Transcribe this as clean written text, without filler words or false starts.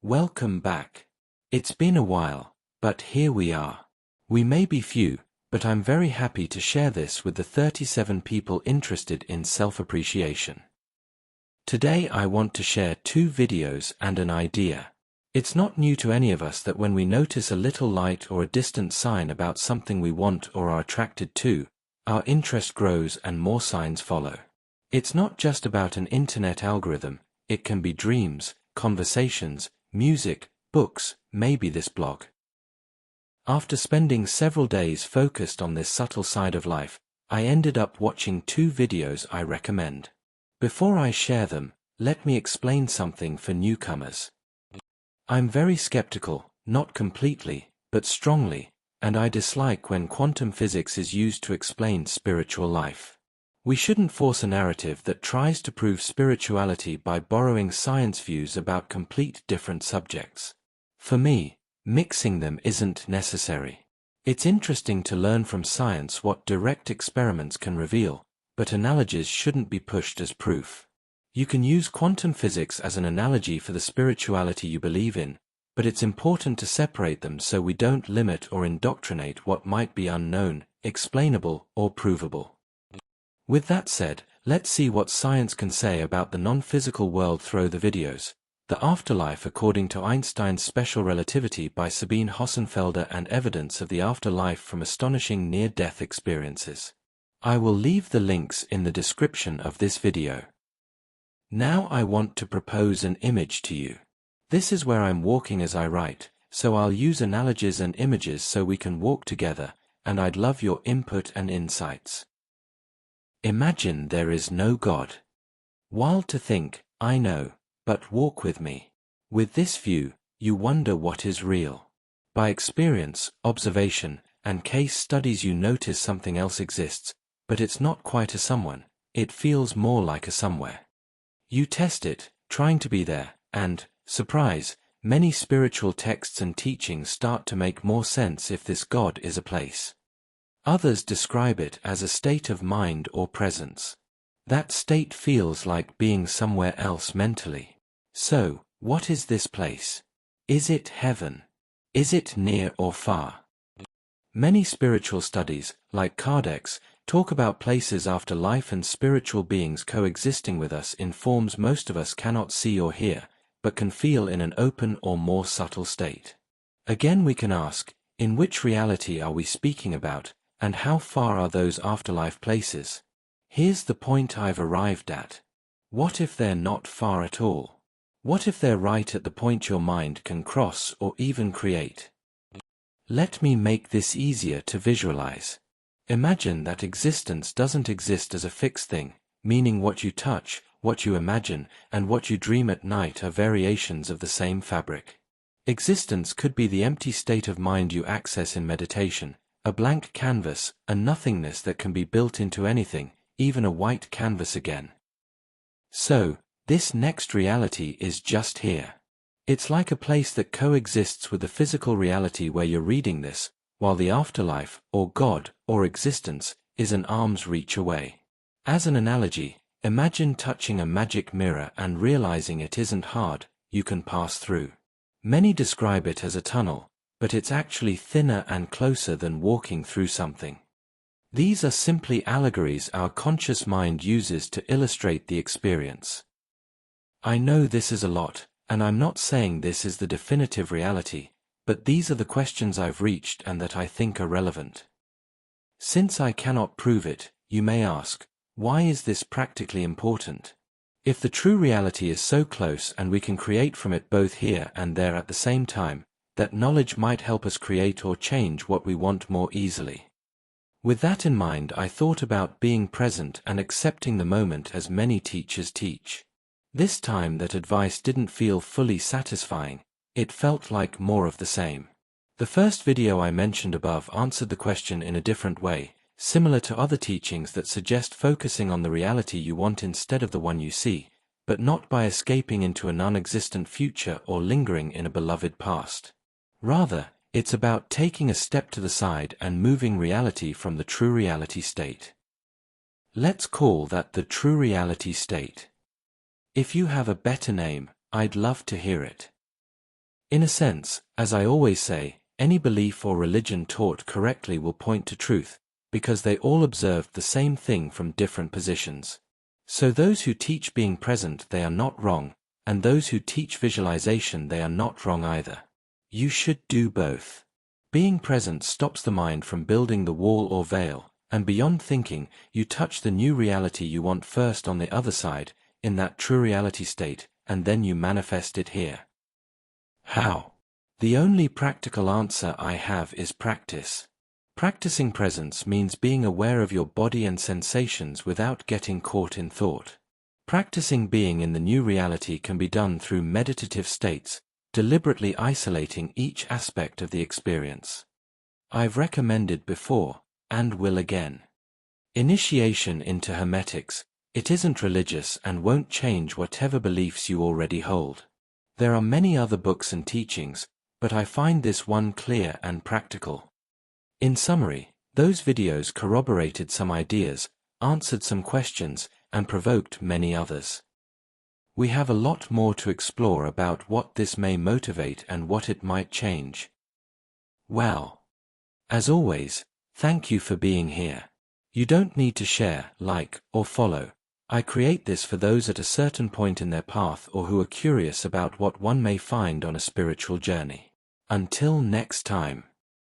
Welcome back. It's been a while, but here we are. We may be few, but I'm very happy to share this with the 37 people interested in self-appreciation. Today I want to share 2 videos and an idea. It's not new to any of us that when we notice a little light or a distant sign about something we want or are attracted to, our interest grows and more signs follow. It's not just about an internet algorithm, it can be dreams, conversations, music, books, maybe this blog. After spending several days focused on this subtle side of life, I ended up watching 2 videos I recommend. Before I share them, let me explain something for newcomers. I'm very skeptical, not completely, but strongly, and I dislike when quantum physics is used to explain spiritual life. We shouldn't force a narrative that tries to prove spirituality by borrowing science views about complete different subjects. For me, mixing them isn't necessary. It's interesting to learn from science what direct experiments can reveal, but analogies shouldn't be pushed as proof. You can use quantum physics as an analogy for the spirituality you believe in, but it's important to separate them so we don't limit or indoctrinate what might be unknown, explainable, or provable. With that said, let's see what science can say about the non-physical world through the videos. The Afterlife according to Einstein's Special Relativity by Sabine Hossenfelder and Evidence of the Afterlife from Astonishing Near-Death Experiences. I will leave the links in the description of this video. Now I want to propose an image to you. This is where I'm walking as I write, so I'll use analogies and images so we can walk together, and I'd love your input and insights. Imagine there is no God. Wild to think, I know, but walk with me. With this view, you wonder what is real. By experience, observation, and case studies you notice something else exists, but it's not quite a someone, it feels more like a somewhere. You test it, trying to be there, and, surprise, many spiritual texts and teachings start to make more sense if this God is a place. Others describe it as a state of mind or presence. That state feels like being somewhere else mentally. So, what is this place? Is it heaven? Is it near or far? Many spiritual studies, like Kardec's, talk about places after life and spiritual beings coexisting with us in forms most of us cannot see or hear, but can feel in an open or more subtle state. Again we can ask, in which reality are we speaking about? And how far are those afterlife places? Here's the point I've arrived at. What if they're not far at all? What if they're right at the point your mind can cross or even create? Let me make this easier to visualize. Imagine that existence doesn't exist as a fixed thing, meaning what you touch, what you imagine, and what you dream at night are variations of the same fabric. Existence could be the empty state of mind you access in meditation, a blank canvas, a nothingness that can be built into anything, even a white canvas again. So, this next reality is just here. It's like a place that coexists with the physical reality where you're reading this, while the afterlife, or God, or existence, is an arm's reach away. As an analogy, imagine touching a magic mirror and realizing it isn't hard, you can pass through. Many describe it as a tunnel, but it's actually thinner and closer than walking through something. These are simply allegories our conscious mind uses to illustrate the experience. I know this is a lot, and I'm not saying this is the definitive reality, but these are the questions I've reached and that I think are relevant. Since I cannot prove it, you may ask, why is this practically important? If the true reality is so close and we can create from it both here and there at the same time, that knowledge might help us create or change what we want more easily. With that in mind, I thought about being present and accepting the moment as many teachers teach. This time that advice didn't feel fully satisfying, it felt like more of the same. The first video I mentioned above answered the question in a different way, similar to other teachings that suggest focusing on the reality you want instead of the one you see, but not by escaping into a non-existent future or lingering in a beloved past. Rather, it's about taking a step to the side and moving reality from the true reality state. Let's call that the true reality state. If you have a better name, I'd love to hear it. In a sense, as I always say, any belief or religion taught correctly will point to truth, because they all observed the same thing from different positions. So those who teach being present, they are not wrong, and those who teach visualization, they are not wrong either. You should do both. Being present stops the mind from building the wall or veil, and beyond thinking, you touch the new reality you want first on the other side, in that true reality state, and then you manifest it here. How? The only practical answer I have is practice. Practicing presence means being aware of your body and sensations without getting caught in thought. Practicing being in the new reality can be done through meditative states, deliberately isolating each aspect of the experience. I've recommended before, and will again. Initiation into Hermetics. It isn't religious and won't change whatever beliefs you already hold. There are many other books and teachings, but I find this one clear and practical. In summary, those videos corroborated some ideas, answered some questions, and provoked many others. We have a lot more to explore about what this may motivate and what it might change. Well, as always, thank you for being here. You don't need to share, like, or follow. I create this for those at a certain point in their path or who are curious about what one may find on a spiritual journey. Until next time.